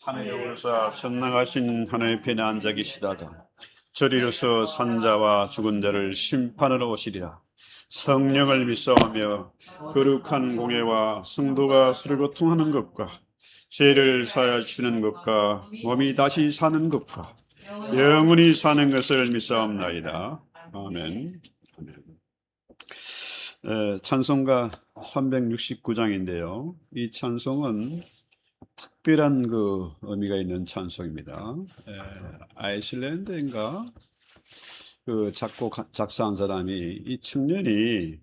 하늘의 오르사 전능하신 하나님의 편에 앉아 계시다가 저리로서 산자와 죽은 자를 심판하러 오시리라. 성령을 믿사오며 거룩한 공예와 성도가 서로 고통하는 것과 죄를 사하여 주는 것과 몸이 다시 사는 것과 영원히 사는 것을 믿사옵나이다. 아멘. 찬송가 369장인데요. 이 찬송은 특별한 그 의미가 있는 찬송입니다. 아이슬란드인가 그 작사한 사람이 이 청년이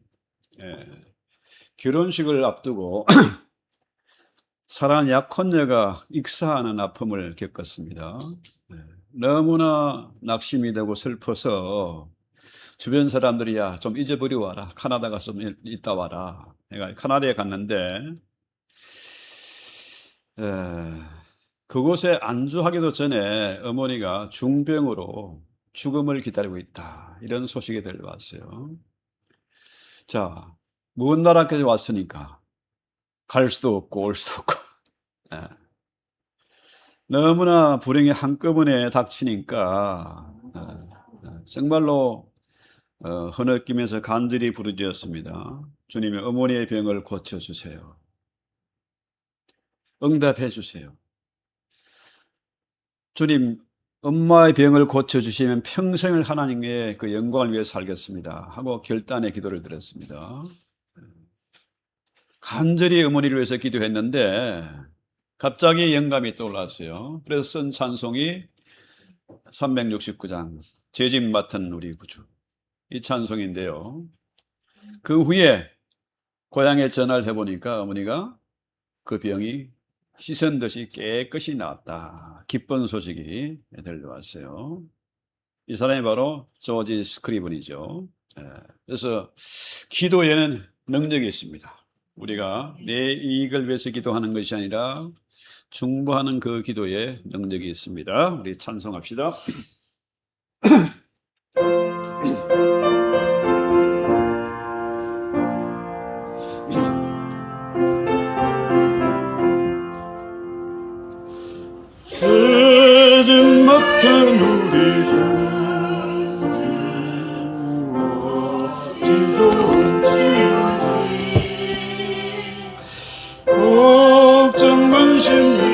결혼식을 앞두고 사랑하는 약혼녀가 익사하는 아픔을 겪었습니다. 너무나 낙심이 되고 슬퍼서 주변 사람들이 야, 좀 잊어버리고 와라. 카나다 가서 좀 있다 와라. 내가 카나다에 갔는데 그곳에 안주하기도 전에 어머니가 중병으로 죽음을 기다리고 있다. 이런 소식이 들려왔어요. 자, 먼 나라까지 왔으니까 갈 수도 없고 올 수도 없고 너무나 불행이 한꺼번에 닥치니까 정말로 흐느끼면서 간절히 부르짖었습니다. 주님의 어머니의 병을 고쳐주세요. 응답해 주세요. 주님, 엄마의 병을 고쳐주시면 평생을 하나님의 그 영광을 위해 살겠습니다 하고 결단의 기도를 드렸습니다. 간절히 어머니를 위해서 기도했는데 갑자기 영감이 떠올랐어요. 그래서 쓴 찬송이 369장 죄짐 맡은 우리 구주, 이 찬송인데요. 그 후에 고향에 전화를 해보니까 어머니가 그 병이 씻은 듯이 깨끗이 나았다. 기쁜 소식이 들려왔어요. 이 사람이 바로 조지 스크리븐이죠. 그래서 기도에는 능력이 있습니다. 우리가 내 이익을 위해서 기도하는 것이 아니라 중보하는 그 기도에 능력이 있습니다. 우리 찬송합시다. 죄짐 맡은 우리 구주와 지존신지 걱정 근심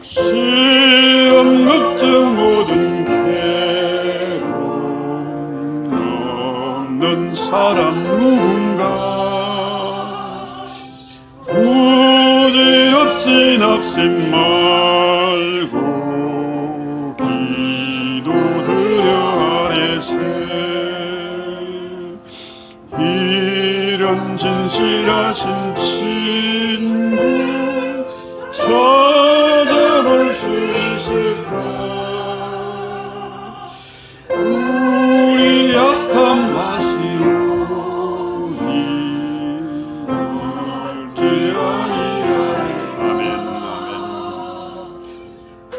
시험 걱정 모든 괴로움 없는 사람 누군가 부질없이 낙심 말고 기도드려 아뢰세 이런 진실하신 친구 찾아볼 수 있을까 우리 약한 마시오니 울지 아니하리 아멘 아멘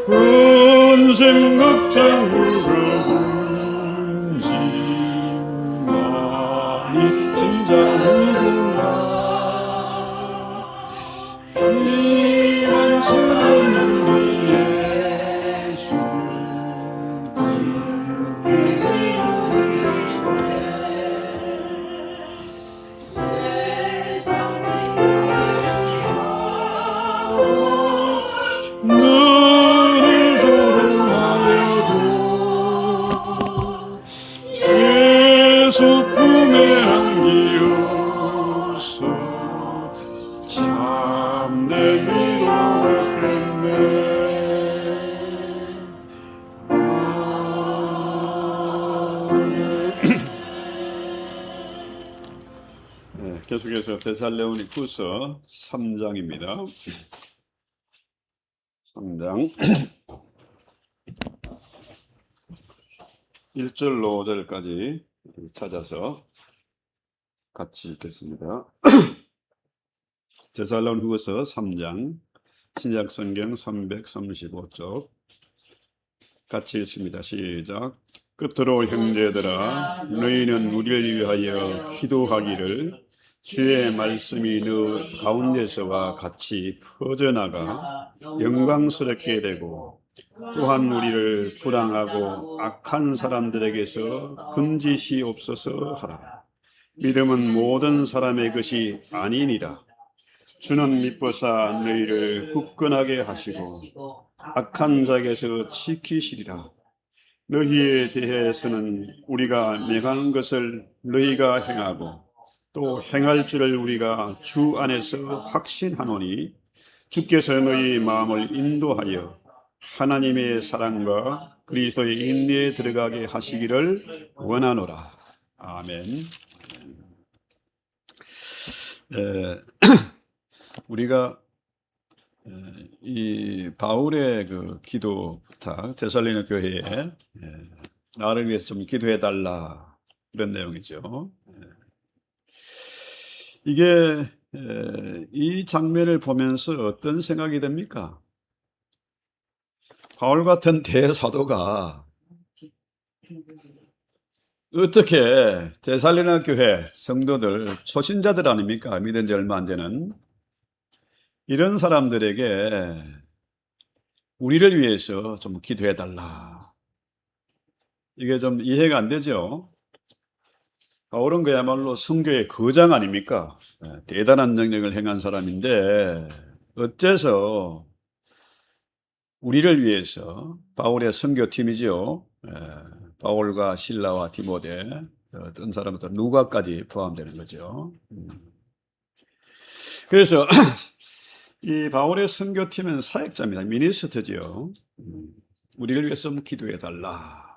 근심 걱정 무거운지 많이 진짜 누군가 너를 조롱하여도 예수 품에 안기어서 참내 위로했겠네. 계속해서 데살로니가후서 3장입니다. 3장 1절로 5절까지 찾아서 같이 읽겠습니다. 데살로니가후서 3장 신약성경 335쪽 같이 읽습니다. 시작. 끝으로 형제들아 너희는 우리를 위하여 기도하기를 주의 말씀이 너 가운데서와 같이 퍼져나가 영광스럽게 되고 또한 우리를 불쌍하고 악한 사람들에게서 금지시옵소서 하라. 믿음은 모든 사람의 것이 아니니라. 주는 미쁘사 너희를 굳건하게 하시고 악한 자에게서 지키시리라. 너희에 대해서는 우리가 명하는 것을 너희가 행하고 또 행할 줄을 우리가 주 안에서 확신하노니 주께서 너희 마음을 인도하여 하나님의 사랑과 그리스도의 인내에 들어가게 하시기를 원하노라. 아멘. 우리가 이 바울의 그 기도 부탁, 데살로니가 교회에 나를 위해서 좀 기도해 달라 그런 내용이죠. 이게 이 장면을 보면서 어떤 생각이 듭니까? 바울 같은 대사도가 어떻게 데살로니가 교회 성도들, 초신자들 아닙니까? 믿은 지 얼마 안 되는 이런 사람들에게 우리를 위해서 좀 기도해 달라. 이게 좀 이해가 안 되죠? 바울은 그야말로 선교의 거장 아닙니까? 대단한 능력을 행한 사람인데 어째서 우리를 위해서 바울의 선교팀이죠. 바울과 실라와 디모데, 어떤 사람부터 누가까지 포함되는 거죠. 그래서 이 바울의 선교팀은 사역자입니다. 미니스트죠. 우리를 위해서 기도해 달라.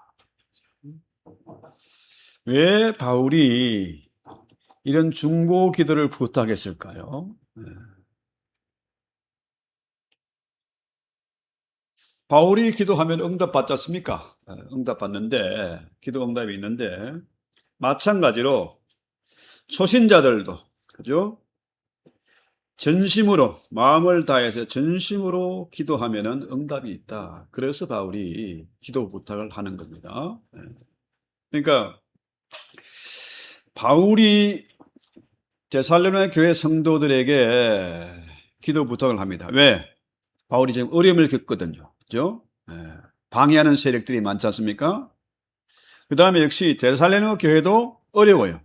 왜 바울이 이런 중보 기도를 부탁했을까요? 바울이 기도하면 응답받지 않습니까? 응답받는데, 기도 응답이 있는데, 마찬가지로 초신자들도, 그죠? 전심으로, 마음을 다해서 전심으로 기도하면 응답이 있다. 그래서 바울이 기도 부탁을 하는 겁니다. 그러니까, 바울이 데살로니가 교회 성도들에게 기도 부탁을 합니다. 왜? 바울이 지금 어려움을 겪거든요. 그죠? 방해하는 세력들이 많지 않습니까? 그 다음에 역시 데살로니가 교회도 어려워요.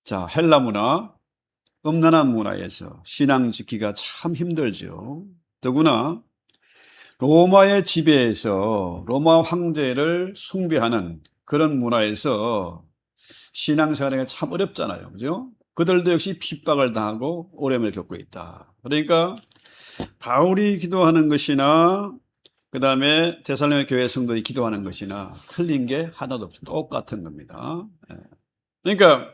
자, 헬라 문화, 음란한 문화에서 신앙 지키기가 참 힘들죠. 더구나 로마의 지배에서 로마 황제를 숭배하는 그런 문화에서 신앙생활이 참 어렵잖아요. 그죠? 그들도 역시 핍박을 당하고 어려움을 겪고 있다. 그러니까 바울이 기도하는 것이나 그 다음에 데살로니가 교회 성도들이 기도하는 것이나 틀린 게 하나도 없어요. 똑같은 겁니다. 그러니까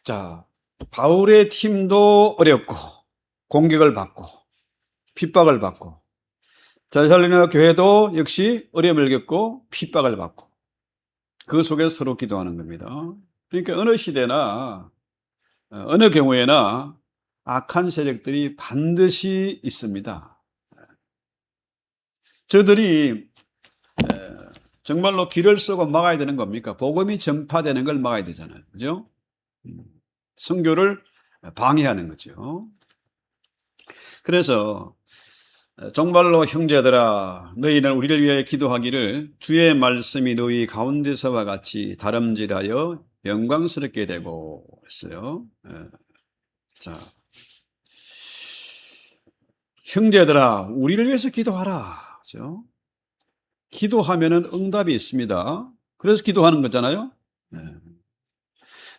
자, 바울의 팀도 어렵고 공격을 받고 핍박을 받고 데살로니가 교회도 역시 어려움을 겪고 핍박을 받고 그 속에서 서로 기도하는 겁니다. 그러니까 어느 시대나 어느 경우에나 악한 세력들이 반드시 있습니다. 저들이 정말로 길을 쓰고 막아야 되는 겁니까? 복음이 전파되는 걸 막아야 되잖아요. 그죠? 선교를 방해하는 거죠. 그래서 정말로 형제들아 너희는 우리를 위하여 기도하기를 주의 말씀이 너희 가운데서와 같이 다름질하여 영광스럽게 되고 했어요. 자, 형제들아 우리를 위해서 기도하라. 그죠? 기도하면은 응답이 있습니다. 그래서 기도하는 거잖아요.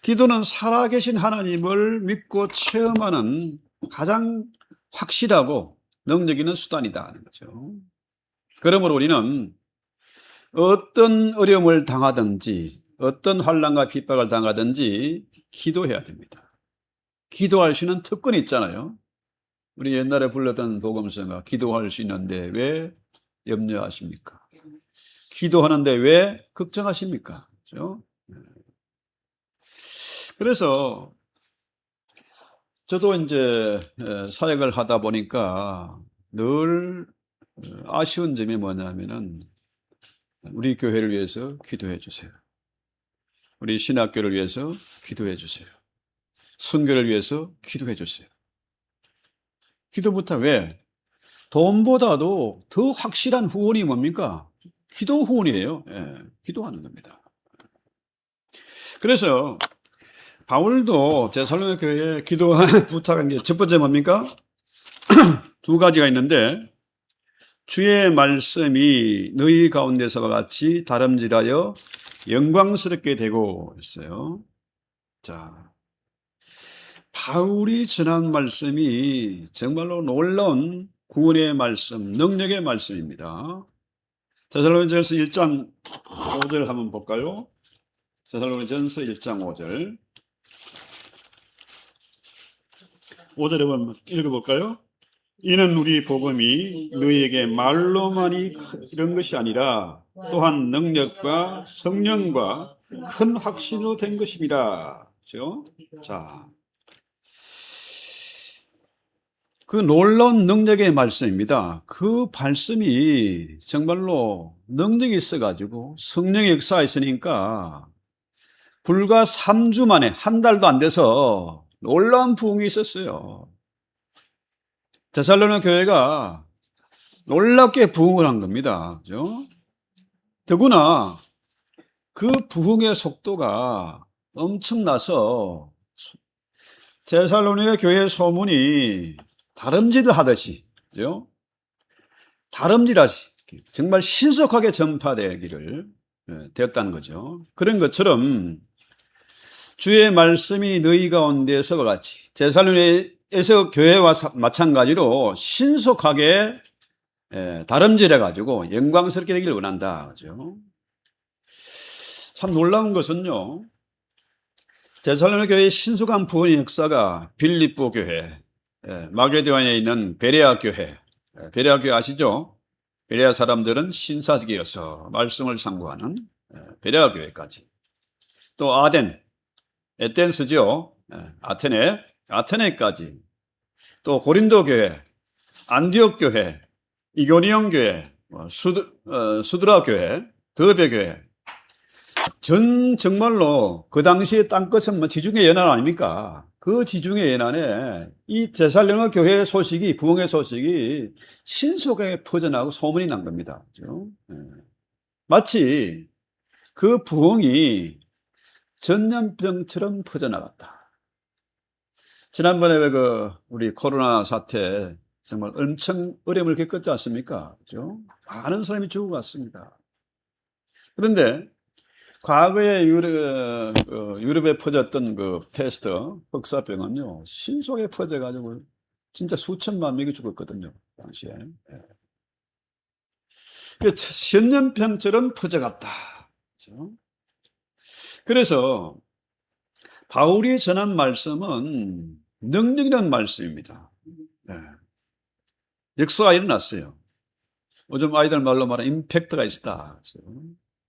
기도는 살아계신 하나님을 믿고 체험하는 가장 확실하고 능력 있는 수단이다 하는 거죠. 그러므로 우리는 어떤 어려움을 당하든지 어떤 환난과 핍박을 당하든지 기도해야 됩니다. 기도할 수 있는 특권이 있잖아요. 우리 옛날에 불렀던 복음성가 기도할 수 있는데 왜 염려하십니까? 기도하는데 왜 걱정하십니까? 그렇죠? 그래서 저도 이제 사역을 하다 보니까 늘 아쉬운 점이 뭐냐면은 우리 교회를 위해서 기도해 주세요. 우리 신학교를 위해서 기도해 주세요. 선교를 위해서 기도해 주세요. 기도부터 왜? 돈보다도 더 확실한 후원이 뭡니까? 기도 후원이에요. 예, 기도하는 겁니다. 그래서 바울도 데살로니가 교회에 기도 부탁한 게 첫 번째 뭡니까? 두 가지가 있는데 주의 말씀이 너희 가운데서와 같이 다름질하여 영광스럽게 되고 있어요. 자, 바울이 전한 말씀이 정말로 놀라운 구원의 말씀, 능력의 말씀입니다. 데살로니가전서 1장 5절 한번 볼까요? 데살로니가전서 1장 5절. 5절에 한번 읽어볼까요? 이는 우리 복음이 너희에게 말로만이 이런 것이 아니라 또한 능력과 성령과 큰 확신으로 된 것입니다. 그렇죠? 자, 그 놀라운 능력의 말씀입니다. 그 말씀이 정말로 능력이 있어가지고 성령의 역사가 있으니까 불과 3주 만에 한 달도 안 돼서 놀라운 부흥이 있었어요. 데살로니가 교회가 놀랍게 부흥을 한 겁니다. 그죠? 더구나 그 부흥의 속도가 엄청나서 데살로니가 교회 소문이 다름질 하듯이, 그죠? 다름질하시 정말 신속하게 전파되기를 되었다는 거죠. 그런 것처럼 주의 말씀이 너희 가운데서와 같이 데살로니가에서 교회와 마찬가지로 신속하게 다름질해가지고 영광스럽게 되기를 원한다. 그죠? 참 놀라운 것은요, 데살로니가 교회의 신속한 부흥의 역사가 빌립보 교회, 마게도냐에 있는 베레아 교회, 베레아 교회 아시죠? 베레아 사람들은 신사직이어서 말씀을 상고하는 베레아 교회까지, 또 에덴스죠. 아테네까지, 또 고린도 교회, 안디옥 교회, 이고니온 교회, 수드라 교회, 더베 교회, 정말로 그 당시에 땅끝은 지중해 연안 아닙니까? 그 지중해 연안에 이 데살로니가 교회의 소식이, 부흥의 소식이 신속하게 퍼져나가고 소문이 난 겁니다. 그렇죠? 마치 그 부흥이 전염병처럼 퍼져나갔다. 지난번에 왜 우리 코로나 사태 정말 엄청 어려움을 겪었지 않습니까? 그죠? 많은 사람이 죽어갔습니다. 그런데 과거에 유럽에 퍼졌던 그 패스트, 흑사병은요, 신속하게 퍼져가지고 진짜 수천만 명이 죽었거든요, 당시에. 전염병처럼 퍼져갔다. 그죠? 그래서 바울이 전한 말씀은 능력 있는 말씀입니다. 역사가 일어났어요. 요즘 아이들 말로 말하면 임팩트가 있다.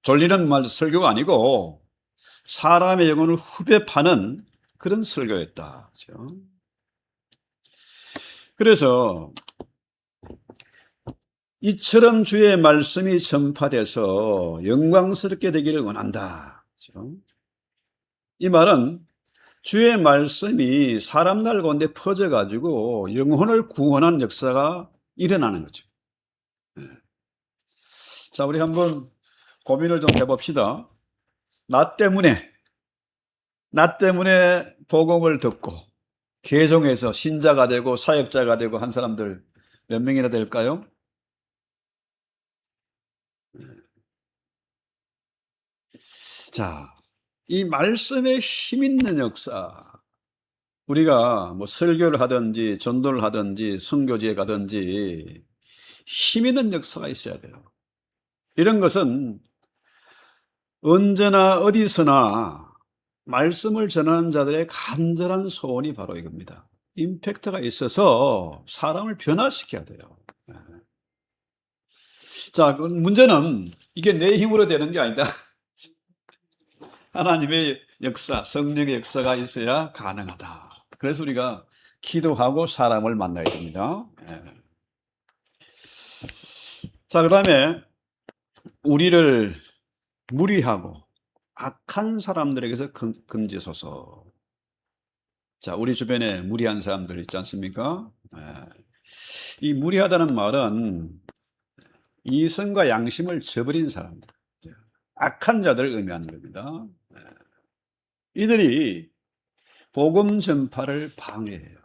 졸리는 말 설교가 아니고 사람의 영혼을 후벼 파는 그런 설교였다. 그래서 이처럼 주의 말씀이 전파돼서 영광스럽게 되기를 원한다. 이 말은 주의 말씀이 사람들 가운데 퍼져가지고 영혼을 구원하는 역사가 일어나는 거죠. 자, 우리 한번 고민을 좀 해봅시다. 나 때문에 복음을 듣고 개종해서 신자가 되고 사역자가 되고 한 사람들 몇 명이나 될까요? 자, 이 말씀에 힘 있는 역사, 우리가 뭐 설교를 하든지 전도를 하든지 선교지에 가든지 힘 있는 역사가 있어야 돼요. 이런 것은 언제나 어디서나 말씀을 전하는 자들의 간절한 소원이 바로 이겁니다. 임팩트가 있어서 사람을 변화시켜야 돼요. 자, 그 문제는 이게 내 힘으로 되는 게 아니다. 하나님의 역사, 성령의 역사가 있어야 가능하다. 그래서 우리가 기도하고 사람을 만나야 됩니다. 자, 그 다음에 우리를 무리하고 악한 사람들에게서 금지소서. 자, 우리 주변에 무리한 사람들 있지 않습니까? 이 무리하다는 말은 이성과 양심을 저버린 사람들, 악한 자들을 의미하는 겁니다. 이들이 복음 전파를 방해해요.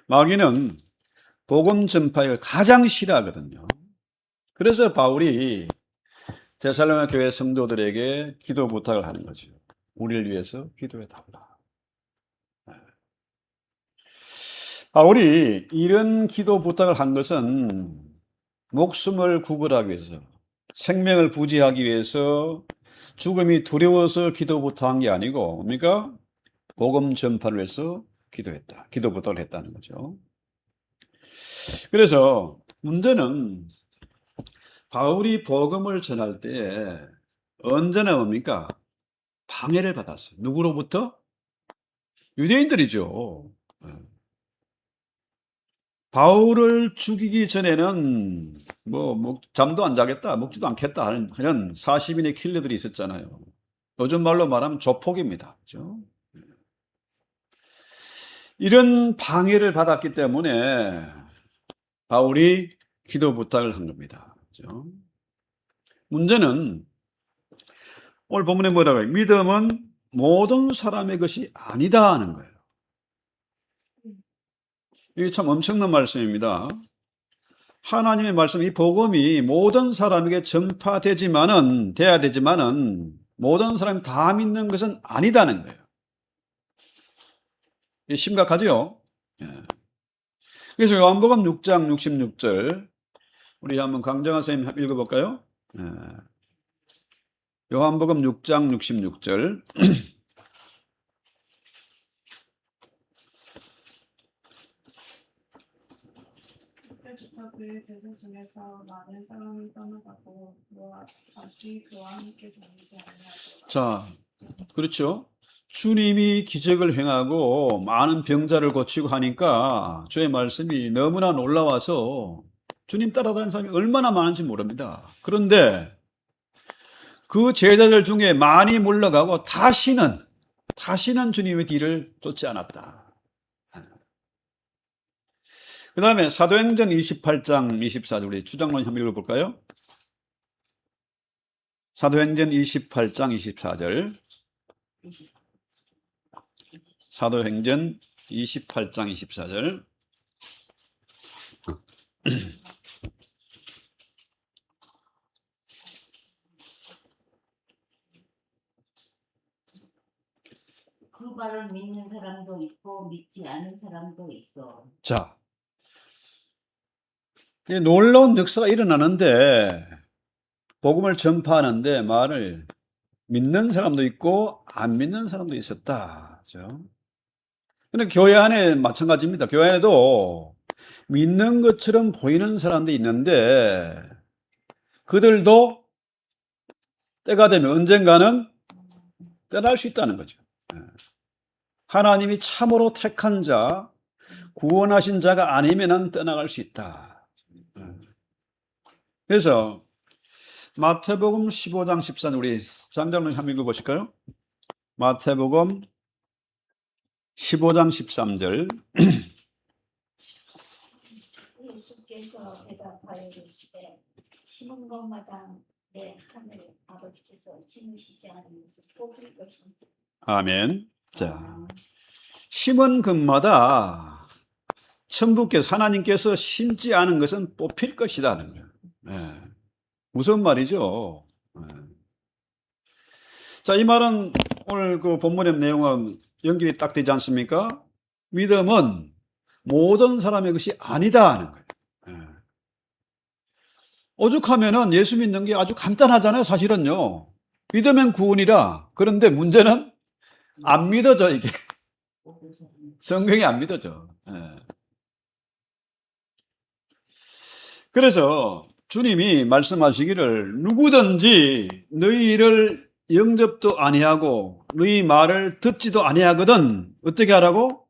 마귀는 복음 전파를 가장 싫어하거든요. 그래서 바울이 데살로니가 교회 성도들에게 기도 부탁을 하는 거죠. 우리를 위해서 기도해 달라. 바울이 이런 기도 부탁을 한 것은 목숨을 구걸하기 위해서, 생명을 부지하기 위해서, 죽음이 두려워서 기도 부탁한 게 아니고 뭡니까? 복음 전파를 위해서 기도했다. 기도 부탁을 했다는 거죠. 그래서 문제는 바울이 복음을 전할 때 언제나 뭡니까? 방해를 받았어요. 누구로부터? 유대인들이죠. 바울을 죽이기 전에는 잠도 안 자겠다, 먹지도 않겠다 하는 그런 40인의 킬러들이 있었잖아요. 요즘 말로 말하면 조폭입니다. 그렇죠? 이런 방해를 받았기 때문에 바울이 기도 부탁을 한 겁니다. 그렇죠? 문제는 오늘 본문에 뭐라고 해요? 믿음은 모든 사람의 것이 아니다 하는 거예요. 이게 참 엄청난 말씀입니다. 하나님의 말씀, 이 복음이 모든 사람에게 돼야 되지만은 모든 사람이 다 믿는 것은 아니다는 거예요. 이게 심각하죠? 그래서 요한복음 6장 66절 우리 한번 강정하 선생님 읽어볼까요? 요한복음 6장 66절 그때부터 그의 제자 중에서 많은 사람이 떠나가고 그와 다시 그와 함께 다니지 아니하더라. 자, 그렇죠. 주님이 기적을 행하고 많은 병자를 고치고 하니까 주의 말씀이 너무나 놀라워서 주님 따라다니는 사람이 얼마나 많은지 모릅니다. 그런데 그 제자들 중에 많이 물러가고 다시는 주님의 뒤를 쫓지 않았다. 그 다음에 사도행전 28장 24절 우리 주장론 한번 읽어볼까요? 사도행전 28장 24절 사도행전 28장 24절 그 말을 믿는 사람도 있고 믿지 않은 사람도 있어. 자, 놀라운 역사가 일어나는데 복음을 전파하는데 말을 믿는 사람도 있고 안 믿는 사람도 있었다. 그렇죠? 근데 교회 안에 마찬가지입니다. 교회 안에도 믿는 것처럼 보이는 사람도 있는데 그들도 때가 되면 언젠가는 떠날 수 있다는 거죠. 하나님이 참으로 택한 자, 구원하신 자가 아니면은 떠나갈 수 있다. 그래서 마태복음 15장 14절 우리 장장님 한번 읽어보실까요? 마태복음 15장 13절 예수께서 대답하여 이르시되 심은 것마다 내 하늘 아버지께서 심으시지 않은 것을 뽑을 것입니다. 아멘. 자, 심은 것마다 천부께서 하나님께서 심지 않은 것은 뽑힐 것이라는 거예요. 무슨 말이죠? 자, 이 말은 오늘 그 본문의 내용은 연결이 딱 되지 않습니까? 믿음은 모든 사람의 것이 아니다 하는 거예요. 오죽하면은 예수 믿는 게 아주 간단하잖아요, 사실은요. 믿으면 구원이라. 그런데 문제는 안 믿어져, 이게. 성경이 안 믿어져. 예. 그래서 주님이 말씀하시기를 누구든지 너희를 영접도 아니하고 너희 말을 듣지도 아니하거든 어떻게 하라고?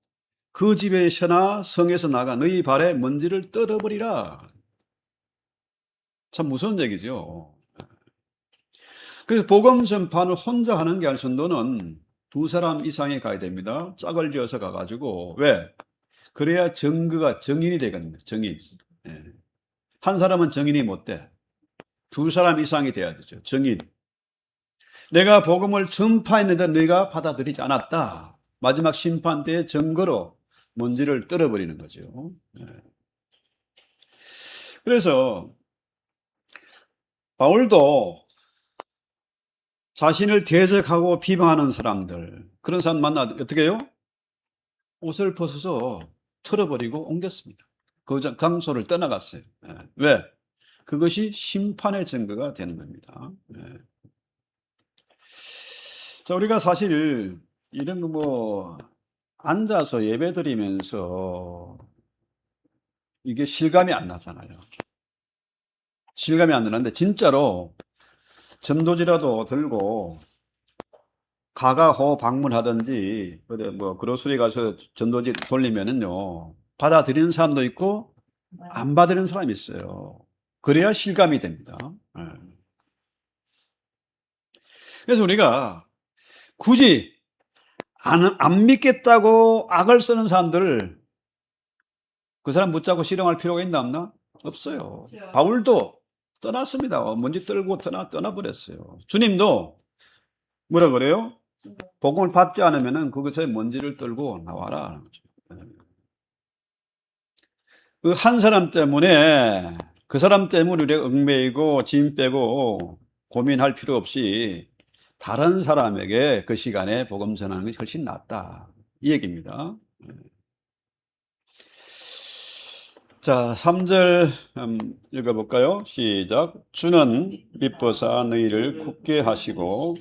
그 집에서나 성에서 나가 너희 발에 먼지를 떨어버리라. 참 무서운 얘기죠. 그래서 복음 전파를 혼자 하는 게 아니라 전도는 두 사람 이상이 가야 됩니다. 짝을 지어서 가가지고. 왜? 그래야 정인이 되거든요. 정인. 예. 한 사람은 정인이 못 돼. 두 사람 이상이 돼야 되죠. 정인. 내가 복음을 전파했는데 너희가 받아들이지 않았다. 마지막 심판 때의 증거로 먼지를 떨어버리는 거죠. 예. 그래서 바울도 자신을 대적하고 비방하는 사람들, 그런 사람 만나 어떻게 해요? 옷을 벗어서 털어버리고 옮겼습니다. 그 장소를 떠나갔어요. 예. 왜? 그것이 심판의 증거가 되는 겁니다. 예. 자, 우리가 사실 이런 거 앉아서 예배 드리면서 이게 실감이 안 나잖아요. 실감이 안 나는데 진짜로 전도지라도 들고 가가호 방문하든지 뭐 그로스리 가서 전도지 돌리면은요 받아들이는 사람도 있고 안 받아들이는 사람이 있어요. 그래야 실감이 됩니다. 예. 그래서 우리가 굳이 안 믿겠다고 악을 쓰는 사람들을 그 사람 붙잡고 실형할 필요가 있나 없나? 없어요. 그렇죠. 바울도 떠났습니다. 먼지 떨고 떠나버렸어요. 주님도 뭐라 그래요? 복음을 받지 않으면은 그것에 먼지를 떨고 나와라. 그 한 사람 때문에 그 사람 때문에 우리가 얽매이고 짐 빼고 고민할 필요 없이 다른 사람에게 그 시간에 복음 전하는 것이 훨씬 낫다. 이 얘기입니다. 자, 3절 읽어볼까요? 시작. 주는 미쁘사 너희를 굳게 하시고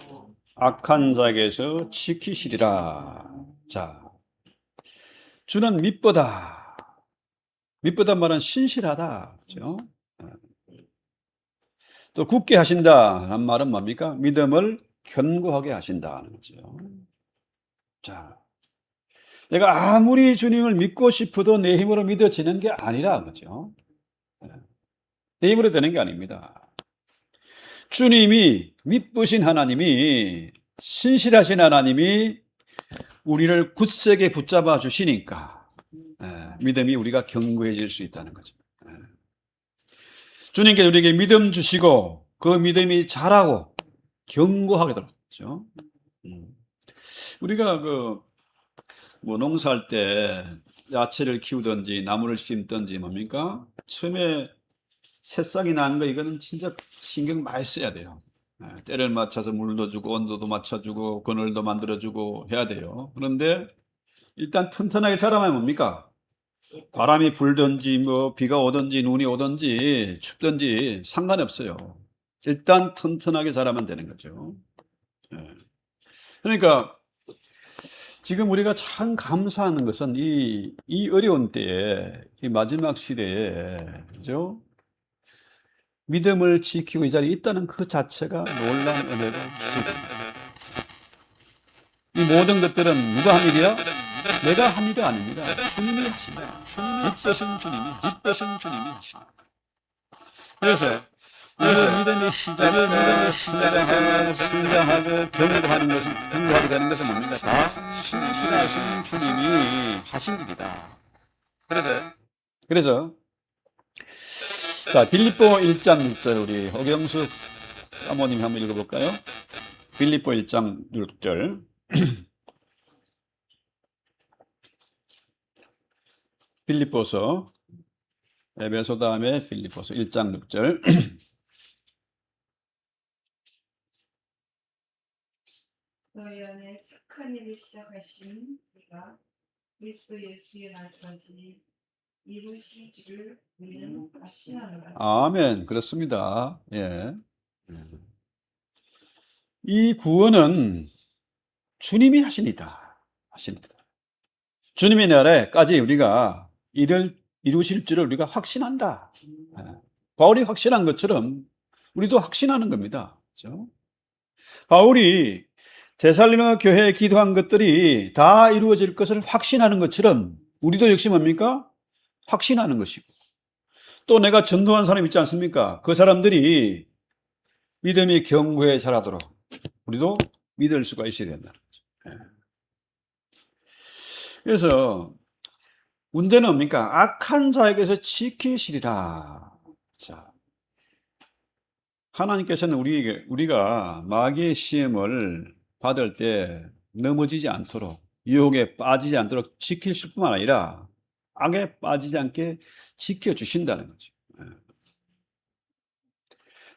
악한 자에게서 지키시리라. 자, 주는 미쁘다. 미쁘단 말은 신실하다. 그렇죠? 또 굳게 하신다는 말은 뭡니까? 믿음을 견고하게 하신다는 거죠. 자, 내가 아무리 주님을 믿고 싶어도 내 힘으로 믿어지는 게 아니라 그죠? 내 힘으로 되는 게 아닙니다. 주님이 미쁘신 하나님이 신실하신 하나님이 우리를 굳세게 붙잡아 주시니까 믿음이 우리가 견고해질 수 있다는 거죠. 주님께 우리에게 믿음 주시고 그 믿음이 자라고 견고하게 되죠. 우리가 뭐 농사할 때 야채를 키우든지 나무를 심든지 뭡니까? 처음에 새싹이 난 거 이거는 진짜 신경 많이 써야 돼요. 때를 맞춰서 물도 주고 온도도 맞춰주고 그늘도 만들어주고 해야 돼요. 그런데 일단 튼튼하게 자라면 뭡니까? 바람이 불든지 뭐 비가 오든지 눈이 오든지 춥든지 상관없어요. 일단 튼튼하게 자라면 되는 거죠. 그러니까 지금 우리가 참 감사하는 것은 이 어려운 때에, 이 마지막 시대에, 그죠? 믿음을 지키고 이 자리에 있다는 그 자체가 놀라운 은혜로 주십니다. 이 모든 것들은 누가 한 일이야? 내가 한 일이 아닙니다. 주님이 하신다. 이쁘신 주님이 하신다. 그래서 믿음의 시작을 순장하고 견고하게 되는 것은 뭡니까? 다 신실하신 주님이 하신 일이다. 그래서 자, 빌립보 1장 6절 우리 허경숙 사모님 한번 읽어볼까요? 빌립보 1장 6절 빌립보서 에베소 다음에 빌립보서 1장 6절 너희 안에 착한 일을 시작하신 이가 그리스도 예수의 날까지 이루실 줄을 우리는 확신하노라. 아멘. 그렇습니다. 예. 이 구원은 주님이 하십니다. 주님의 나라에까지 우리가 이를 이루실 줄을 우리가 확신한다. 바울이 확신한 것처럼 우리도 확신하는 겁니다. 그렇죠? 바울이 데살로니가 교회에 기도한 것들이 다 이루어질 것을 확신하는 것처럼 우리도 역시 뭡니까? 확신하는 것이고, 또 내가 전도한 사람 있지 않습니까? 그 사람들이 믿음이 견고해 자라도록 우리도 믿을 수가 있어야 된다는 거죠. 그래서 문제는 뭡니까? 악한 자에게서 지키시리라. 자, 하나님께서는 우리가 마귀의 시험을 받을 때 넘어지지 않도록, 유혹에 빠지지 않도록 지키실 뿐만 아니라 악에 빠지지 않게 지켜주신다는 거죠.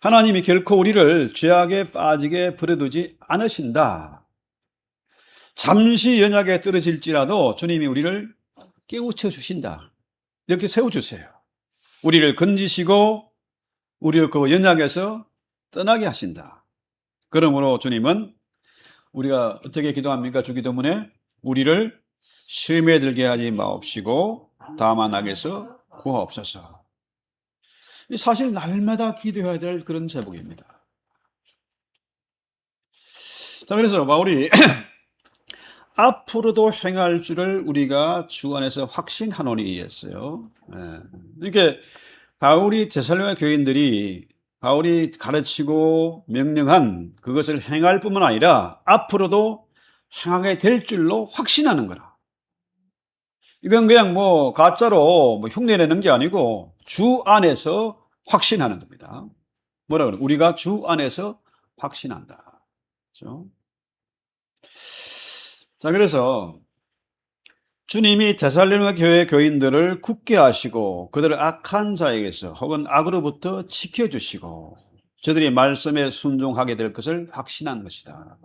하나님이 결코 우리를 죄악에 빠지게 버려두지 않으신다. 잠시 연약에 떨어질지라도 주님이 우리를 깨우쳐 주신다. 이렇게 세워주세요. 우리를 건지시고 우리를 그 연약에서 떠나게 하신다. 그러므로 주님은 우리가 어떻게 기도합니까? 주기도문에 우리를 시험에 들게 하지 마옵시고 다만 악에서 구하옵소서. 사실 날마다 기도해야 될 그런 제목입니다. 자, 그래서 바울이 앞으로도 행할 줄을 우리가 주 안에서 확신하노니 했어요. 이렇게 바울이 데살로니가 교인들이 바울이 가르치고 명령한 그것을 행할 뿐만 아니라 앞으로도 행하게 될 줄로 확신하는 거라. 이건 그냥 가짜로 흉내내는 게 아니고 주 안에서 확신하는 겁니다. 뭐라 그래? 우리가 주 안에서 확신한다. 그렇죠? 자, 그래서 주님이 데살로니가 교회 교인들을 굳게 하시고 그들을 악한 자에게서 혹은 악으로부터 지켜주시고 저들이 말씀에 순종하게 될 것을 확신한 것이다.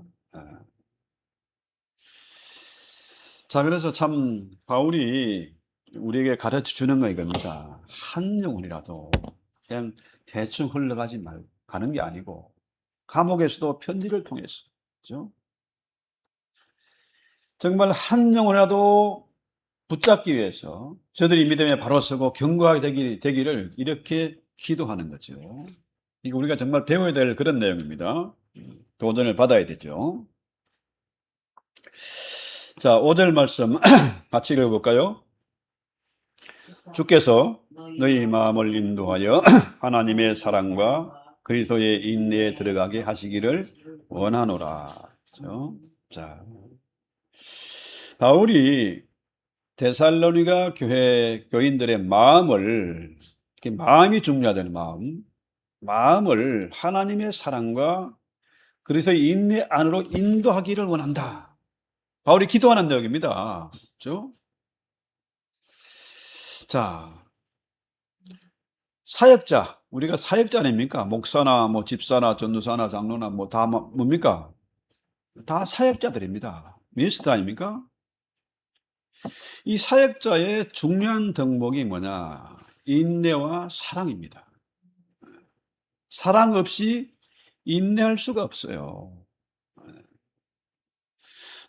자, 그래서 참 바울이 우리에게 가르쳐 주는 거 이겁니다. 한 영혼이라도 그냥 대충 흘러가지 말고 가는 게 아니고 감옥에서도 편지를 통해서, 그렇죠? 정말 한 영혼이라도 붙잡기 위해서 저들이 믿음에 바로 서고 견고하게 되기를 이렇게 기도하는 거죠. 이거 우리가 정말 배워야 될 그런 내용입니다. 도전을 받아야 되죠. 자, 5절 말씀 같이 읽어볼까요? 주께서 너희 마음을 인도하여 하나님의 사랑과 그리스도의 인내에 들어가게 하시기를 원하노라. 그렇죠? 자, 바울이 데살로니가 교회 교인들의 마음을, 이렇게 마음이 중요하다는 마음을 하나님의 사랑과 그리스도의 인내 안으로 인도하기를 원한다. 바울이 기도하는 내용입니다. 그렇죠? 자, 사역자, 우리가 사역자 아닙니까? 목사나 집사나 전도사나 장로나 다 뭡니까? 다 사역자들입니다. 미니스터 아닙니까? 이 사역자의 중요한 덕목이 뭐냐? 인내와 사랑입니다. 사랑 없이 인내할 수가 없어요.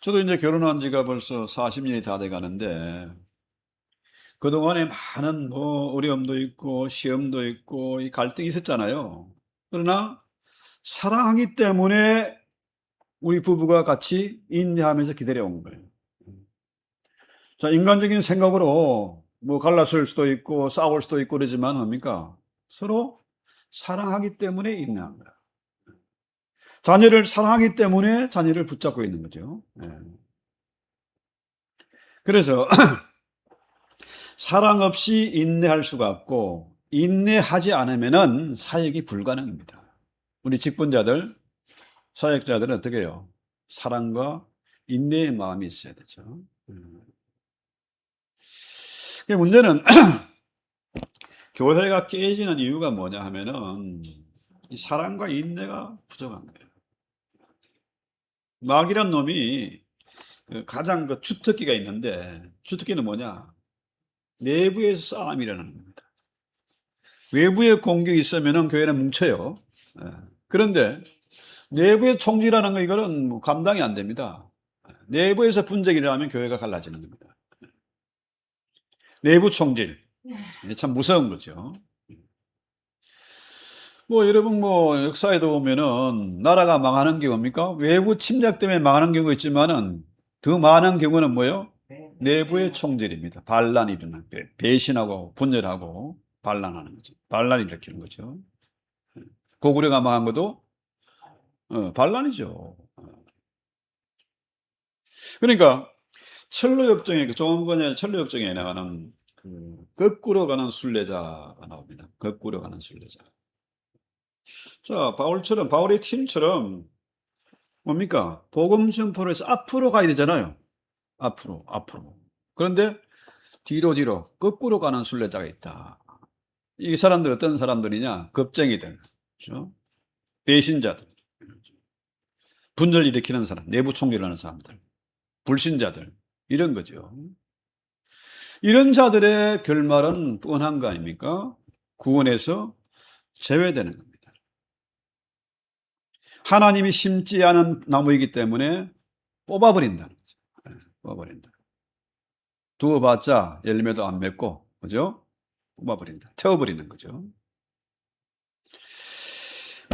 저도 이제 결혼한 지가 벌써 40년이 다 돼 가는데, 그동안에 많은 어려움도 있고, 시험도 있고, 이 갈등이 있었잖아요. 그러나, 사랑하기 때문에 우리 부부가 같이 인내하면서 기다려온 거예요. 자, 인간적인 생각으로 갈라설 수도 있고, 싸울 수도 있고 그러지만 뭡니까? 서로 사랑하기 때문에 인내한 거야. 자녀를 사랑하기 때문에 자녀를 붙잡고 있는 거죠. 그래서 사랑 없이 인내할 수가 없고 인내하지 않으면은 사역이 불가능합니다. 우리 직분자들, 사역자들은 어떻게 해요? 사랑과 인내의 마음이 있어야 되죠. 문제는 교회가 깨지는 이유가 뭐냐 하면은 이 사랑과 인내가 부족한 거예요. 마귀란 놈이 가장 주특기가 있는데, 주특기는 뭐냐? 내부에서 싸움이 일어나는 겁니다. 외부에 공격이 있으면 교회는 뭉쳐요. 그런데 내부의 총질하는 거 이거는 감당이 안 됩니다. 내부에서 분쟁이 일어나면 교회가 갈라지는 겁니다. 내부 총질. 참 무서운 거죠. 뭐 여러분 뭐 역사에도 보면은 나라가 망하는 게 뭡니까? 외부 침략 때문에 망하는 경우가 있지만은 더 많은 경우는 뭐예요? 내부의 총질입니다. 반란이 일어나 배신하고 분열하고 반란하는 거죠. 반란을 일으키는 거죠. 고구려가 망한 것도 반란이죠. 그러니까 철로역정에 조금 전에 철로역정에 나가는 그 거꾸로 가는 순례자가 나옵니다. 거꾸로 가는 순례자. 자, 바울의 팀처럼 뭡니까? 복음 전포를 해서 앞으로 가야 되잖아요. 앞으로. 그런데 뒤로 거꾸로 가는 순례자가 있다. 이 사람들 어떤 사람들이냐? 겁쟁이들, 그렇죠? 배신자들, 분열 일으키는 사람, 내부 총질하는 사람들, 불신자들 이런 거죠. 이런 자들의 결말은 뻔한 거 아닙니까? 구원에서 제외되는 겁니다. 하나님이 심지 않은 나무이기 때문에 뽑아버린다는 거죠. 뽑아버린다. 두어봤자 열매도 안 맺고, 그죠? 뽑아버린다. 태워버리는 거죠.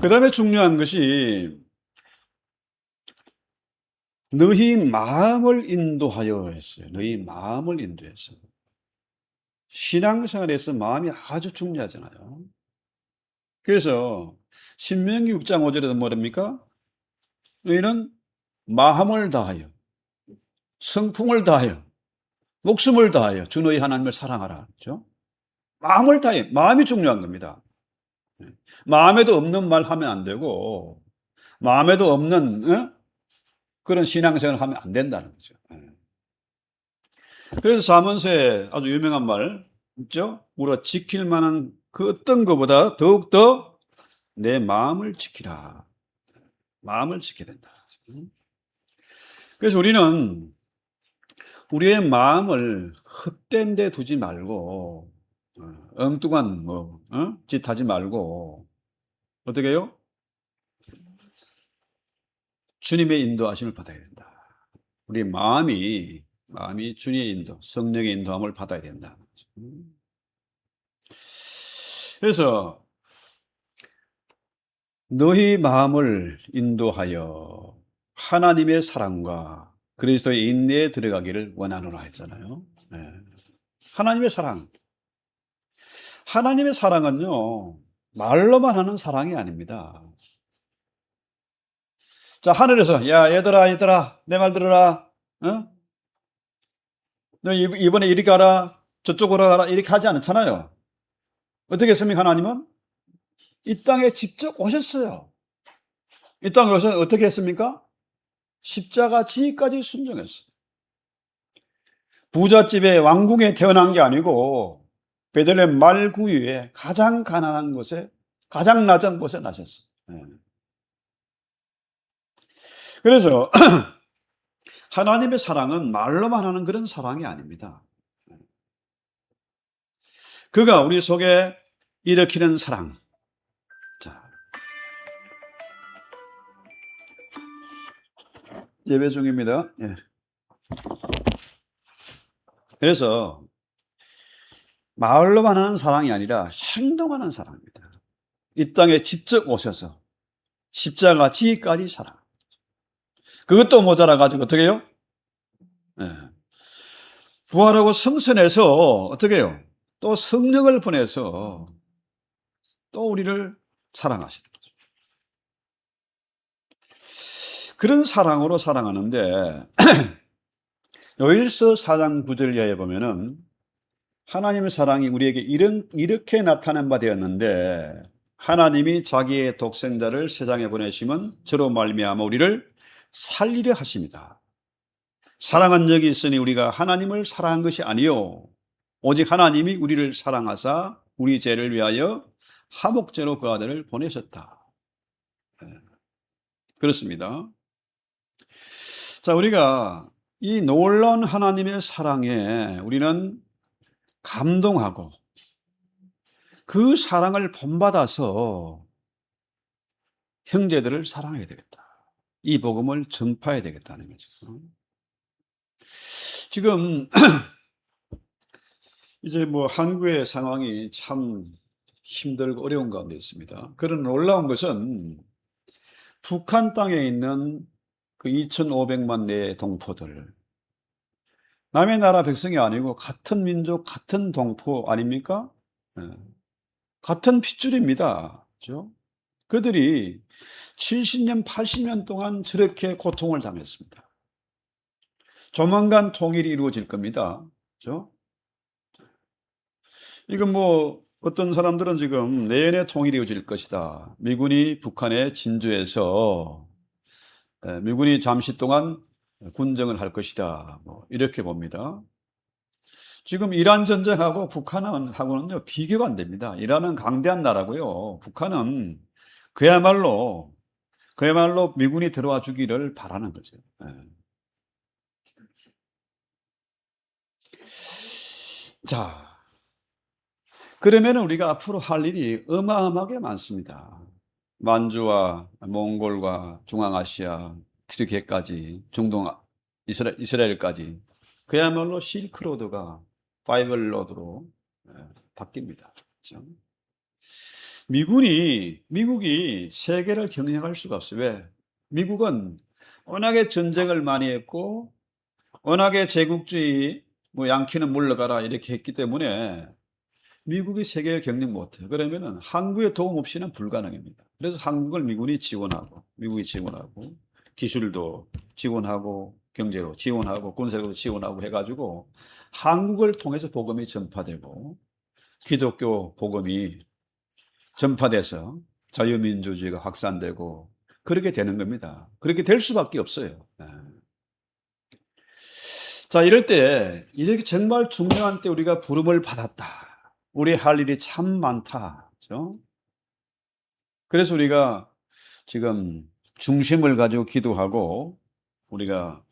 그 다음에 중요한 것이 너희 마음을 인도하여 했어요. 너희 마음을 인도해서. 신앙생활에서 마음이 아주 중요하잖아요. 그래서 신명기 6장 5절에도 뭐랍니까? 너희는 마음을 다하여 성품을 다하여 목숨을 다하여 주 너희 하나님을 사랑하라. 그렇죠? 마음을 다해. 마음이 중요한 겁니다. 마음에도 없는 말 하면 안 되고 마음에도 없는 그런 신앙생활을 하면 안 된다는 거죠. 그래서 잠언서에 아주 유명한 말 있죠? 우리가 지킬 만한 그 어떤 것보다 더욱더 내 마음을 지키라. 마음을 지켜야 된다. 그래서 우리는 우리의 마음을 헛된 데 두지 말고 엉뚱한 짓 하지 말고 어떻게 해요? 주님의 인도하심을 받아야 된다. 우리 마음이 주님의 인도, 성령의 인도함을 받아야 된다. 그래서 너희 마음을 인도하여 하나님의 사랑과 그리스도의 인내에 들어가기를 원하노라 했잖아요. 하나님의 사랑. 하나님의 사랑은요, 말로만 하는 사랑이 아닙니다. 자, 하늘에서, 야, 얘들아, 내 말 들어라. 너 이번에 이렇게 하라, 저쪽으로 가라, 이렇게 하지 않잖아요. 어떻게 했습니까, 하나님은? 이 땅에 직접 오셨어요. 이 땅에 오셔서 어떻게 했습니까? 십자가 지기까지 순종했어요. 부잣집에 왕궁에 태어난 게 아니고 베들레헴 말구유에 가장 가난한 곳에, 가장 낮은 곳에 나셨어요. 그래서 하나님의 사랑은 말로만 하는 그런 사랑이 아닙니다. 그가 우리 속에 일으키는 사랑. 자, 예배 중입니다. 그래서 말로만 하는 사랑이 아니라 행동하는 사랑입니다. 이 땅에 직접 오셔서 십자가 지기까지 사랑. 그것도 모자라가지고 어떻게 해요? 부활하고 성천에서 어떻게 해요? 또 성령을 보내서 또 우리를 사랑하시는 거죠. 그런 사랑으로 사랑하는데 요일서 4장 9절 이하에 보면은 하나님의 사랑이 우리에게 이렇게 나타난 바 되었는데 하나님이 자기의 독생자를 세상에 보내심은 저로 말미암아 우리를 살리려 하십니다. 사랑한 적이 있으니 우리가 하나님을 사랑한 것이 아니요 오직 하나님이 우리를 사랑하사 우리 죄를 위하여 화목제로 그 아들을 보내셨다. 그렇습니다. 자, 우리가 이 놀라운 하나님의 사랑에 우리는 감동하고 그 사랑을 본받아서 형제들을 사랑해야 되겠다. 이 복음을 전파해야 되겠다는 거죠. 지금 이제 뭐 한국의 상황이 참 힘들고 어려운 가운데 있습니다. 그런 놀라운 것은 북한 땅에 있는 그 2,500만 내의 동포들, 남의 나라 백성이 아니고 같은 민족, 같은 동포 아닙니까? 예. 같은 핏줄입니다. 그죠? 그들이 70년, 80년 동안 저렇게 고통을 당했습니다. 조만간 통일이 이루어질 겁니다. 그죠? 이건 뭐 어떤 사람들은 지금 내년에 통일이 이루어질 것이다. 미군이 북한에 진주해서 미군이 잠시 동안 군정을 할 것이다. 뭐 이렇게 봅니다. 지금 이란 전쟁하고 북한하고는요 비교가 안 됩니다. 이란은 강대한 나라고요. 북한은 그야말로 미군이 들어와 주기를 바라는 거죠. 예. 자, 그러면 우리가 앞으로 할 일이 어마어마하게 많습니다. 만주와 몽골과 중앙아시아, 트르키예까지, 중동 이스라엘까지 그야말로 실크로드가 파이벌로드로 바뀝니다. 그렇죠? 미국이 세계를 경영할 수가 없어요. 왜? 미국은 워낙에 전쟁을 많이 했고 워낙에 제국주의 뭐 양키는 물러가라 이렇게 했기 때문에 미국이 세계를 경영 못해요. 그러면은 한국의 도움 없이는 불가능합니다. 그래서 한국을 미국이 지원하고 기술도 지원하고 경제로 지원하고 군사력도 지원하고 해가지고 한국을 통해서 복음이 전파되고 기독교 복음이 전파돼서 자유민주주의가 확산되고 그렇게 되는 겁니다. 그렇게 될 수밖에 없어요. 자, 이럴 때 이렇게 정말 중요한 때 우리가 부름을 받았다. 우리 할 일이 참 많다. 그렇죠? 그래서 우리가 지금 중심을 가지고 기도하고 우리가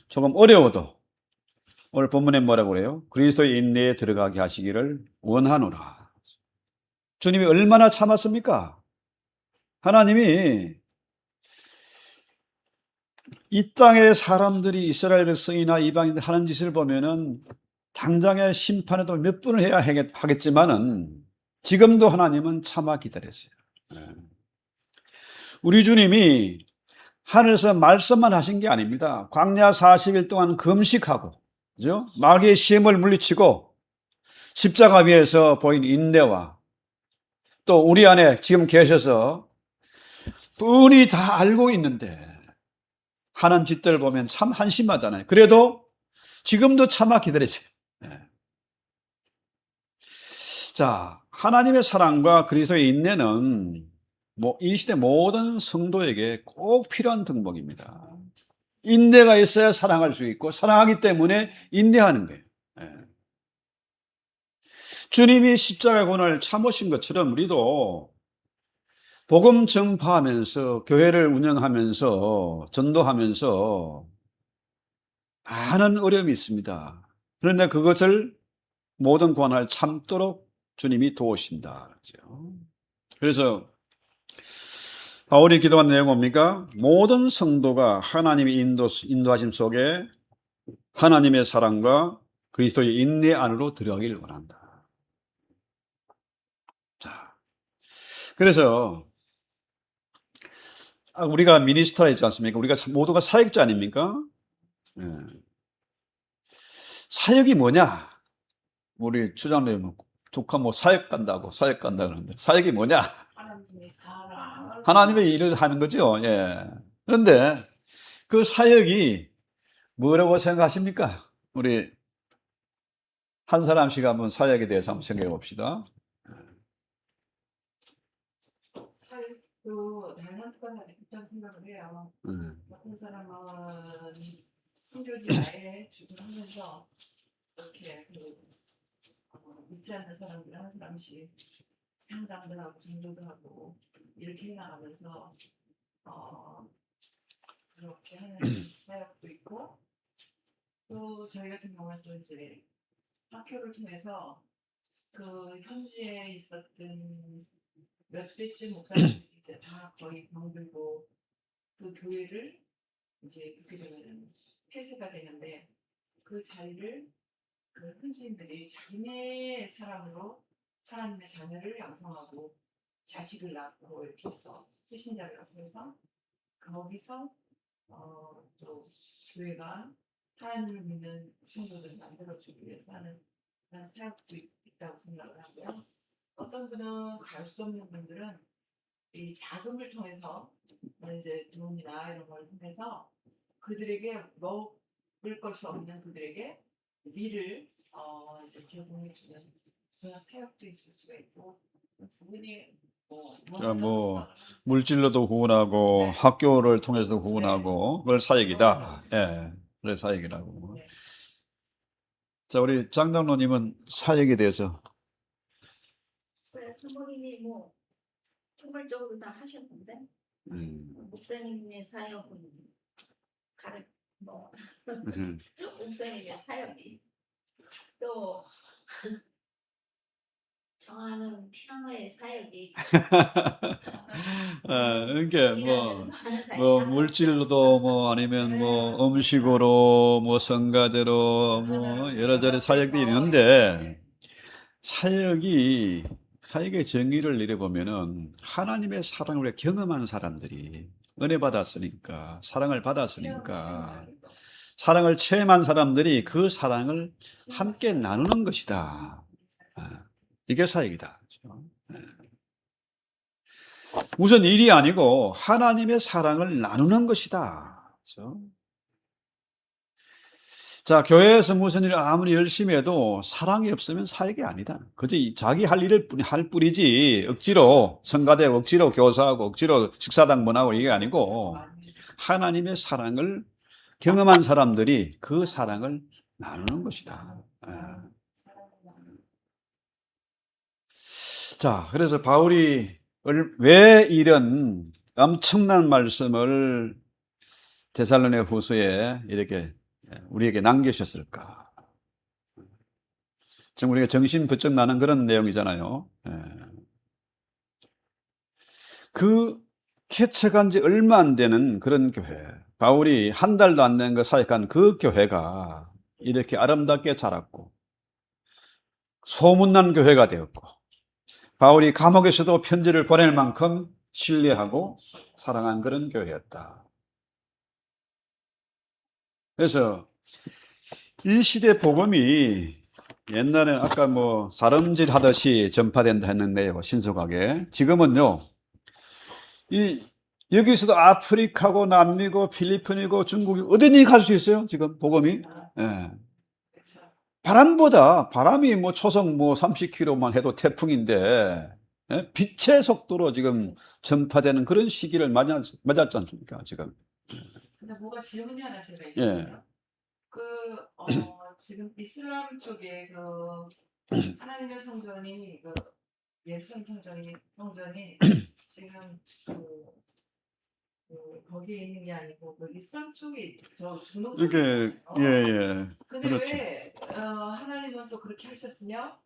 조금 어려워도 오늘 본문에 뭐라고 그래요? 그리스도의 인내에 들어가게 하시기를 원하노라. 주님이 얼마나 참았습니까? 하나님이 이 땅의 사람들이 이스라엘 백성이나 이방인들 하는 짓을 보면은 당장의 심판에도 몇 번을 해야 하겠지만은 지금도 하나님은 참아 기다렸어요. 우리 주님이 하늘에서 말씀만 하신 게 아닙니다. 광야 40일 동안 금식하고, 그죠? 마귀의 시험을 물리치고 십자가 위에서 보인 인내와 또 우리 안에 지금 계셔서 뻔히 다 알고 있는데 하는 짓들 보면 참 한심하잖아요. 그래도 지금도 참아 기다리세요. 자, 하나님의 사랑과 그리스도의 인내는 이 시대 모든 성도에게 꼭 필요한 덕목입니다. 인내가 있어야 사랑할 수 있고 사랑하기 때문에 인내하는 거예요. 주님이 십자가 고난을 참으신 것처럼 우리도 복음 전파하면서 교회를 운영하면서 전도하면서 많은 어려움이 있습니다. 그런데 그것을 모든 고난을 참도록 주님이 도우신다. 그래서 바울이 기도한 내용은 뭡니까? 모든 성도가 하나님의 인도하심 속에 하나님의 사랑과 그리스도의 인내 안으로 들어가기를 원한다. 자, 그래서 우리가 미니스터라 있지 않습니까? 우리가 모두가 사역자 아닙니까? 사역이 뭐냐? 우리 추장님 독한 사역 간다고 그러는데 사역이 뭐냐? 하나님의 사랑. 하나님의 일을 하는 거죠. 예. 그런데 그 사역이 뭐라고 생각하십니까? 우리 한 사람씩 한번 사역에 대해서 한번 생각해 봅시다. 사역도 달란트가 있다고 생각을 해요. 어떤 사람은 선교지에 주둔하면서 이렇게 믿지 않는 사람들 한 사람씩 상담도 하고 전도도 하고 이렇게 해나가면서 그렇게 하는 사역도 있고 또 저희 같은 경우는 또 이제 학교를 통해서 그 현지에 있었던 몇 대쯤 목사님들이 이제 다 거의 병들고 그 교회를 이제 그렇게 되면 폐쇄가 되는데 그 자리를 그 현지인들이 자기네 사람으로 하나님의 자녀를 양성하고 자식을 낳고 이렇게 해서 세신자라고 해서 거기서 또 교회가 하나님을 믿는 성도들을 만들어주기 위해서 하는 그런 사역도 있다고 생각을 하고요. 어떤 분은 갈 수 없는 분들은 이 자금을 통해서 이제 돈이나 이런 걸 통해서 그들에게 먹을 것이 없는 그들에게 밀을 이제 제공해 주는 그런 사역도 있을 수가 있고 부분이 자, 뭐 물질로도 후원하고 네. 학교를 통해서도 후원하고 그걸 사역이다. 예, 그래 사역이라고. 네. 자, 우리 장장로님은 사역에 대해서 사모님이 뭐 총괄적으로 다 하셨는데 목사님의 사역은 뭐 목사님의 사역이 또 정하는 평화의 사역이 그러니까 뭐 뭐 물질로도 뭐 아니면 뭐 음식으로 뭐 성가대로 뭐 여러저러 사역들이 있는데 사역의 정의를 내려보면은 하나님의 사랑을 우리가 경험한 사람들이 은혜 받았으니까 사랑을 받았으니까 사랑을 체험한 사람들이 그 사랑을 함께 나누는 것이다. 이게 사역이다. 우선 일이 아니고 하나님의 사랑을 나누는 것이다. 그렇죠? 자, 교회에서 무슨 일을 아무리 열심히 해도 사랑이 없으면 사역이 아니다. 그저 자기 할 일을 할 뿐이지 억지로 성가대고 억지로 교사하고 억지로 식사당번하고 이게 아니고 하나님의 사랑을 경험한 사람들이 그 사랑을 나누는 것이다. 자, 그래서 바울이 왜 이런 엄청난 말씀을 데살로니가 후서에 이렇게 우리에게 남기셨을까? 지금 우리가 정신 번쩍 나는 그런 내용이잖아요. 그 개척한 지 얼마 안 되는 그런 교회, 바울이 한 달도 안 된 거 사역한 그 교회가 이렇게 아름답게 자랐고 소문난 교회가 되었고 바울이 감옥에서도 편지를 보낼 만큼 신뢰하고 사랑한 그런 교회였다. 그래서 이 시대 복음이 옛날에 아까 뭐 다름질 하듯이 전파된다 했는데요, 신속하게. 지금은요, 여기서도 아프리카고 남미고 필리핀이고 중국이 어디니 갈 수 있어요, 지금 복음이. 예. 바람이 뭐 초속 뭐 30km만 해도 태풍인데, 예? 빛의 속도로 지금 전파되는 그런 시기를 맞았지 않습니까, 지금. 근데 뭐가 질문이 하나 제가 예. 있거든요. 지금 이슬람 쪽에 하나님의 성전이 예루살렘 성전이 지금 거기에 있는 게 아니고 이슬람 쪽에 저 중동 쪽에 이렇게, 있잖아요. 근데 그렇죠. 왜 하나님은 또 그렇게 하셨으며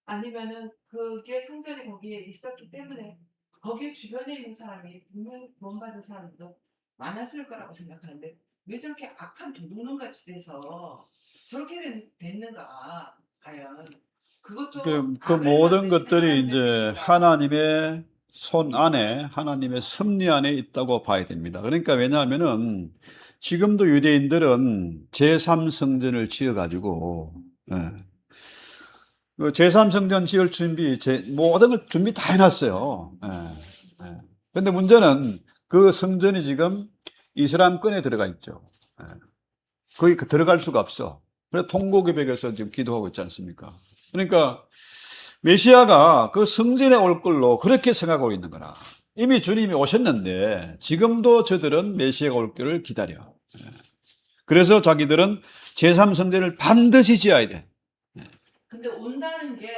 아니면은 그게 성전이 거기에 있었기 때문에 거기 주변에 있는 사람이 분명 구원받은 사람도 많았을 거라고 생각하는데 왜 저렇게 악한 도둑놈같이 돼서 저렇게 됐는가 과연 그것도 그 모든 것들이 이제 하나님의 손 안에, 하나님의 섭리 안에 있다고 봐야 됩니다. 그러니까 왜냐하면은 지금도 유대인들은 제3성전을 지어가지고, 그 제3성전 지을 모든 걸 준비 다 해놨어요. 근데 문제는 그 성전이 지금 이슬람권에 들어가 있죠. 거기 들어갈 수가 없어. 그래서 통곡의벽에서 지금 기도하고 있지 않습니까? 그러니까 메시아가 그 성전에 올 걸로 그렇게 생각하고 있는 거라. 이미 주님이 오셨는데 지금도 저들은 메시아가 올 길을 기다려. 그래서 자기들은 제3성전을 반드시 지어야 돼. 근데 온다는 게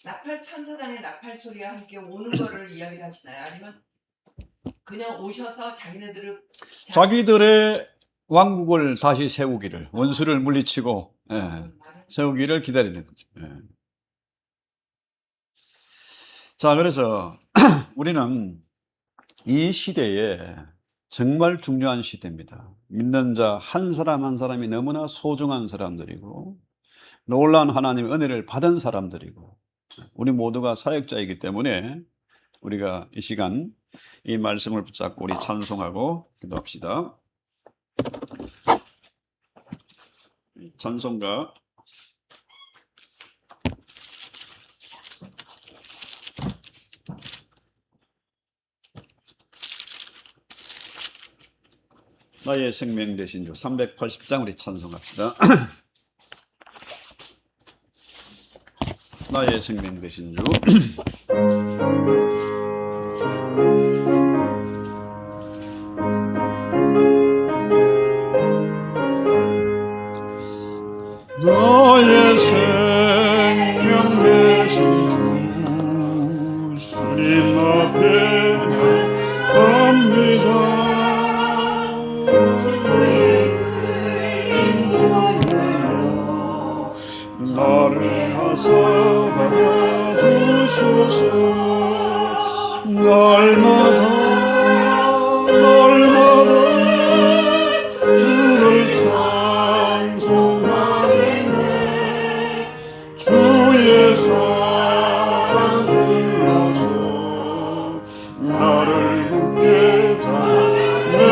나팔 천사장의 나팔 소리와 함께 오는 거를 이야기를 하시나요? 아니면 그냥 오셔서 자기들의 왕국을 다시 세우기를, 원수를 물리치고 세우기를 기다리는 거죠. 자, 그래서 우리는 이 시대에 정말 중요한 시대입니다. 믿는 자 한 사람 한 사람이 너무나 소중한 사람들이고 놀라운 하나님의 은혜를 받은 사람들이고 우리 모두가 사역자이기 때문에 우리가 이 시간 이 말씀을 붙잡고 우리 찬송하고 기도합시다. 찬송가 나의 생명 되신 주 380장 우리 찬송합시다. 나의 생명 되신 주 나의 생명 되신 주 주님 앞에 나갑니다. 나를 하사가 주소서. 날마다 주를 찬송하네. 주의 사랑 불러서 나를 굳게 잡아내소서.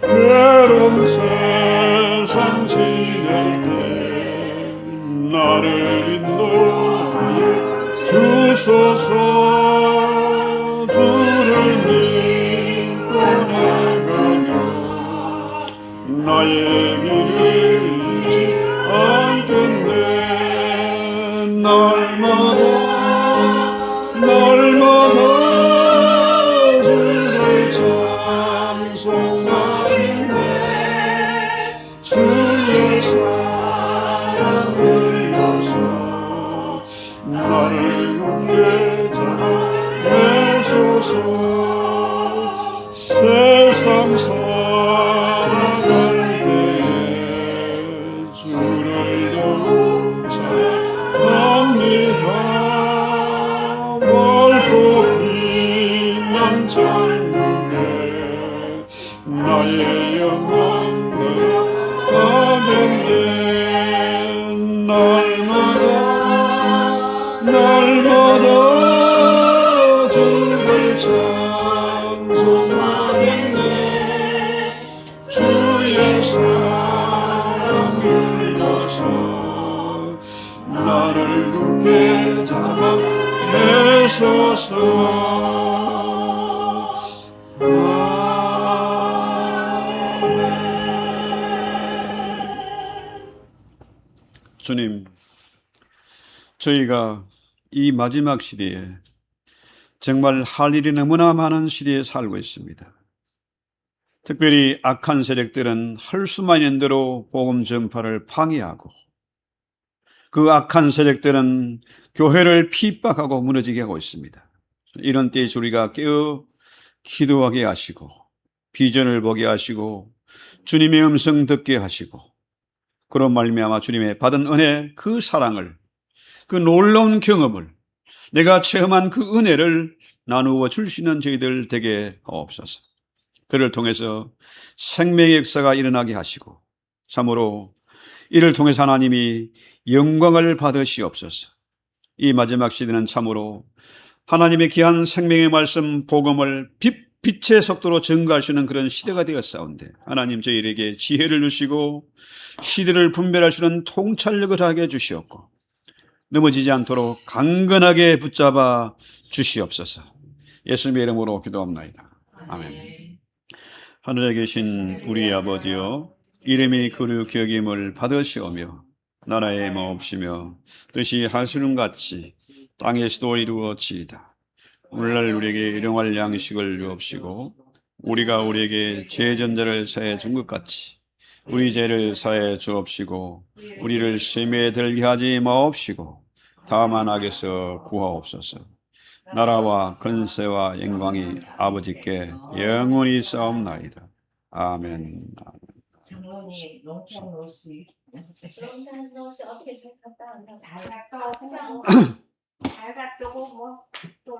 괴로운 세상 지낼 때 나를 인도하여 주소서. 주를 믿고 나가며 나의 길을 잃지 않겠네. 날마다 주를 찬송하네. 주의 사랑 흘러서 나를 굳게 잡아내소서. 세상 살아갈 때에 주를 더욱 사랑합니다. 맑고 빛난 천국에 나의 영혼 들어가겠네. 날마다 주를 찬송하겠네. 주의 사랑 흘러서 나를 굳게 잡아내소서. 주님, 저희가 이 마지막 시대에 정말 할 일이 너무나 많은 시대에 살고 있습니다. 특별히 악한 세력들은 할 수만 있는 대로 복음 전파를 방해하고 그 악한 세력들은 교회를 핍박하고 무너지게 하고 있습니다. 이런 때에 우리가 깨어 기도하게 하시고 비전을 보게 하시고 주님의 음성 듣게 하시고 그런 말미암아 주님의 받은 은혜, 그 사랑을, 그 놀라운 경험을, 내가 체험한 그 은혜를 나누어 줄 수 있는 저희들 되게 하옵소서. 그를 통해서 생명의 역사가 일어나게 하시고 참으로 이를 통해서 하나님이 영광을 받으시옵소서. 이 마지막 시대는 참으로 하나님의 귀한 생명의 말씀 복음을 빛의 속도로 증거할 수 있는 그런 시대가 되었사온데 하나님 저희에게 지혜를 주시고 시대를 분별할 수 있는 통찰력을 하게 해주시옵고 넘어지지 않도록 강건하게 붙잡아 주시옵소서. 예수님의 이름으로 기도합나이다. 아멘. 하늘에 계신 우리 아버지여, 이름이 거룩히 여김을 받으시오며 나라의 마옵시며 뜻이 하시는 같이 땅에서도 이루어지이다. 오늘날 우리에게 일용할 양식을 주옵시고 우리가 우리에게 죄 전제를 사해 준 것 같이 우리 죄를 사해 주옵시고 우리를 시험에 들게 하지 마옵시고 다만 악에서 구하옵소서. 나라와 권세와 영광이 아버지께 영원히 싸움나이다. 아멘. 장로님 롱탕 로시 그럼 다시 어떻게 잘 갔다 온다고. 잘 갔다 오고 잘 갔다 오고 뭐 또